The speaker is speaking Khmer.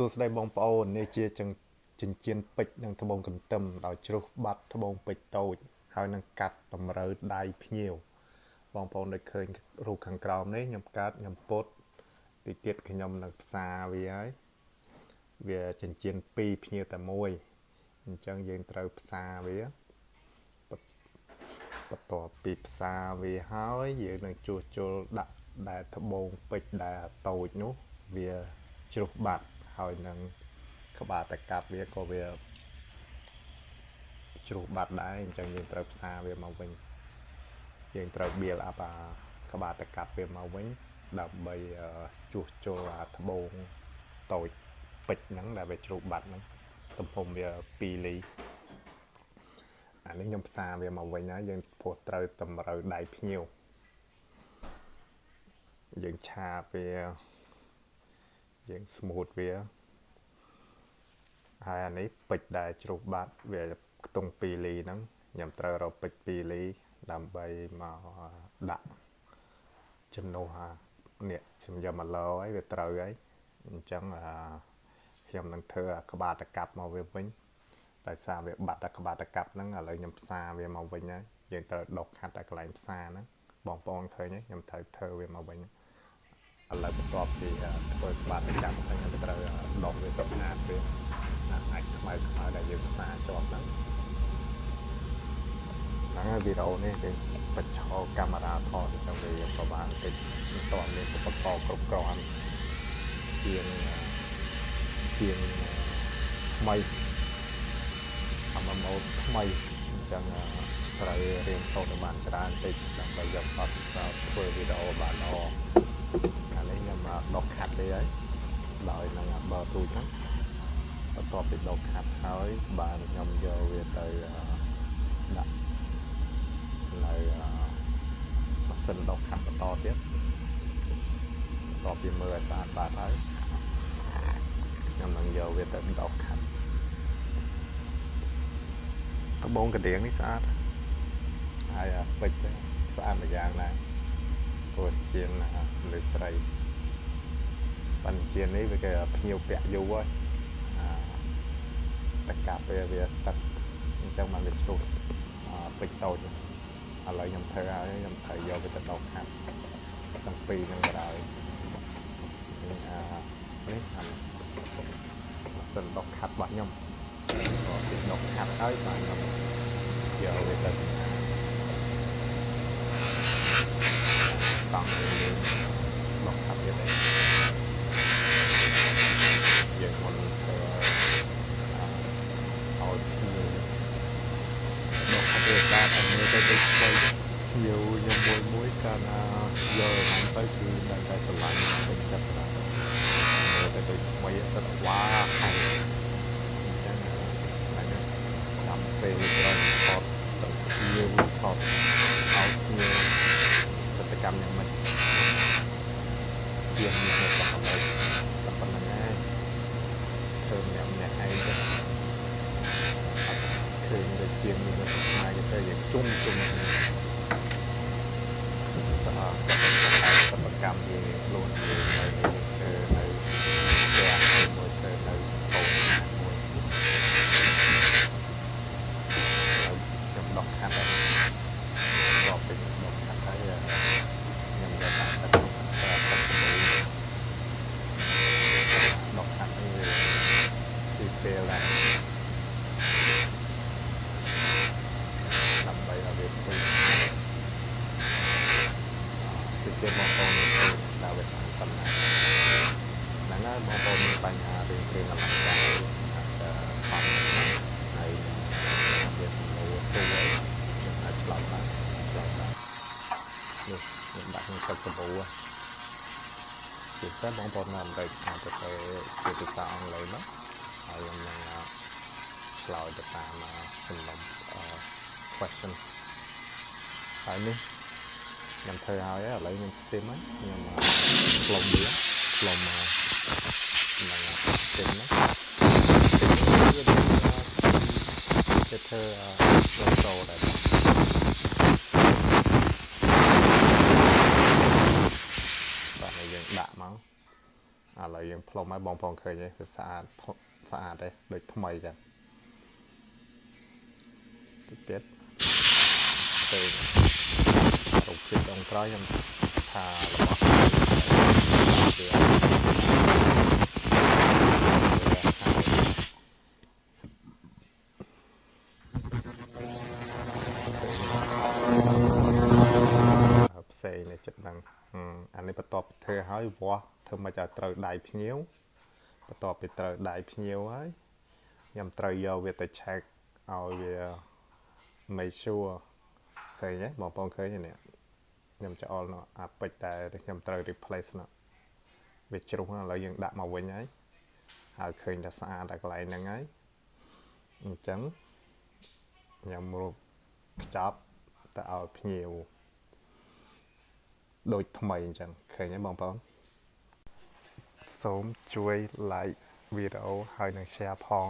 សួស្តីបងប្អូននេះជាចិញ្ចៀនពេជ្រនិងត្បូងកន្ទឹមដោយជ្រុះបាត់ត្បូងពេជ្រតូចហើយនឹងកាត់តម្រូវដៃភ្ញៀវបងប្អូនដូចឃើញរូបខាងក្រោមនេះខ្ញុំកាត់ខ្ញុំពុតទីទៀតខ្ញុំនឹងផ្សារវាហើយវាចិញ្ចៀន2ភ្ញៀវតែមួយអញ្ចឹងយើងត្រូវផ្សារវាបន្ទាប់ពីផ្សារវាហើយយើងនឹងជួសជុលដាក់ដែលត្បូងពេជ្រដែលតូចនោះវាជ្រុះបាត់ហើយនឹងក្បាលតកាប់វាក៏វាជ្រុះបាត់ដែរអញ្ចឹងយើងត្រូវផ្សារវាមកវិញយើងត្រូវបៀលអាប់អាក្បាលតកាប់វាមកវិញដើម្បីជួសជុលអាត្បូងតូចពេជ្រហ្នឹងដែលវាជ្រុះបាត់ហ្នឹងទំហំវា2លីអានេះខ្ញុំផ្សារវាមកវិញហើយយើងព្រោះត្រូវតម្រូវដៃភ្ញៀវយើងឆាបវាយើងស្មូតវាហើយអានេះពេជ្រដែលជ្រុះបាត់វាខ្ទង់2លីហ្នឹងខ្ញុំត្រូវរកពេជ្រ2លីដើម្បីមកដាក់ចំណុះនេះខ្ញុំយកមកឡហើយវាត្រូវហើយអញ្ចឹងខ្ញុំនឹងធ្វើក្បាលតកាប់មកវាវិញដោយសារវាបាត់តែក្បាលតកាប់ហ្នឹងឥឡូវខ្ញុំផ្សារវាមកវិញហើយយើងត្រូវដុសខាត់តែកន្លែងផ្សារហ្នឹងបងប្អូនឃើញទេខ្ញុំត្រូវធ្វើវាមកវិញឥឡូវបន្ទាប់ពីធ្វើក្បាលតកាប់ខ្ញុំត្រូវដុសវាទៅស្អាតវាអាចខ្មៅដែលយើងផ្សារជាប់ហ្នឹងហើយវីដេអូនេះគេបញ្ឈរកាមេរ៉ាថតទៅវាប្រហែលតិចមិនទាន់មានឧបករណ៍គ្រប់គ្រាន់ជាងថ្មីអាម៉ូតថ្មីអញ្ចឹងត្រូវរៀនសូត្របានច្រើនតិចដើម្បីយកបទពិសោធន៍ធ្វើវីដេអូបានល្អអានេះខ្ញុំដុសខាត់វាហើយដោយនឹងបើទូចហ្នឹងបន្ទាប់ពីដុសខាត់ហើយបានខ្ញុំយកវាទៅដាក់នៅម៉ាស៊ីនដុសខាត់បន្តទៀតបន្ទាប់ពីមើលឲ្យស្អាតបាត់ហើយខ្ញុំនឹងយកវាទៅដុសខាត់ត្បូងកណ្ដៀងនេះស្អាតហើយពេជ្រស្អាតមួយយ៉ាងដែរព្រោះជាលើស្រីបញ្ជានេះវាគេភ្ញៀវពាក់យូរហើយតកាប់វាទឹកអញ្ចឹងបានវាជ្រុះពេជ្រតូចឥឡូវខ្ញុំធ្វើហើយខ្ញុំត្រូវយកវាទៅដុសខាត់ទាំងពីរហ្នឹងក៏ដោយនេះម៉ាស៊ីនដុសខាត់របស់ខ្ញុំក៏ពីដុសខាត់ហើយបាទខ្ញុំយកវាទៅតង់ដុសខាត់ទៀតយើងមិនធ្វើឲ្យភ្ញៀវដុសខាត់វាបានតែមើលទៅដូចស្វ័យភ្ញៀវខ្ញុំមួយកាលណាយកហ្នឹងទៅគឺនៅតែស្រឡាញ់ពេញចិត្តណាស់មើលទៅដូចស្វ័យទៅវ៉ាហើយចាំពេលត្រូវថតទៅយើងថតឲ្យគ្នាកិច្ចកម្មយ៉ាងម៉េចជាមានតែប៉ុណ្ណឹងតែប៉ុណ្្នឹងឯងធ្វើម្នាក់ឯងទៅឃើញតែជាមានតែស្មាយទៅយើងជុំស្អាតកម្មវាខ្លួនយើងនៅធ្វើនៅផ្ទះមួយធ្វើនៅកូនមួយខ្ញុំដុសខាត់ហើយក៏ពេញដុសខាត់ហើយខ្ញុំយកដាក់ទឹកដុសខាត់នេះពីពេលដែរដើម្បីឲ្យវាពេញពីបងប្អូនដែលវាតាមប៉ុណ្ណាហ្នឹងហើយបងប្អូនមានបញ្ហារឿងគ្រឿងអលង្ការអាចខំហើយវាសំណួរទូខ្ញុំអាចឆ្លើយបាននេះខ្ញុំដាក់ក្នុងទឹកសាប៊ូជាពិសេសបងប្អូននៅអាមេរិកអាចទៅជាភាសាអង់គ្លេសមកហើយខ្ញុំនឹងឆ្លើយទៅតាមសំណុំ question ហើយនេះខ្ញុំធ្វើហើយឥឡូវខ្ញុំ steam ហើយខ្ញុំផ្លុំវាផ្លុំនឹង steam ហ្នឹងទៅធ្វើចូលដែរបាទយើងដាក់មកឥឡូវយើង ផ្លុំឲ្យបងប្អូនឃើញទេវាស្អាតទេដូចថ្មីចឹងតិចទៀតពេលរូបភាពដងក្រោយខ្ញុំថារបស់ផ្សេងនៅចិត្តហ្នឹងអានេះបន្ទាប់ធ្វើឲ្យវាស់ធ្វើមកឲ្យត្រូវដៃភ្ញៀវបន្ទាប់ពីត្រូវដៃភ្ញៀវហើយខ្ញុំត្រូវយកវាទៅឆែកឲ្យវា make sure ឃើញទេបងប្អូនឃើញទេនេះខ្ញុំច្អល់នោះអាពេជ្រតែខ្ញុំត្រូវ replace នោះវាជ្រុះឥឡូវយើងដាក់មកវិញហើយឃើញថាស្អាតតែកន្លែងហ្នឹងហើយអញ្ចឹងខ្ញុំមកខ្ចប់ទៅឲ្យភ្ញៀវដូចថ្មីអញ្ចឹងឃើញទេបងប្អូនសូមជួយ like វីដេអូហើយនិង share ផង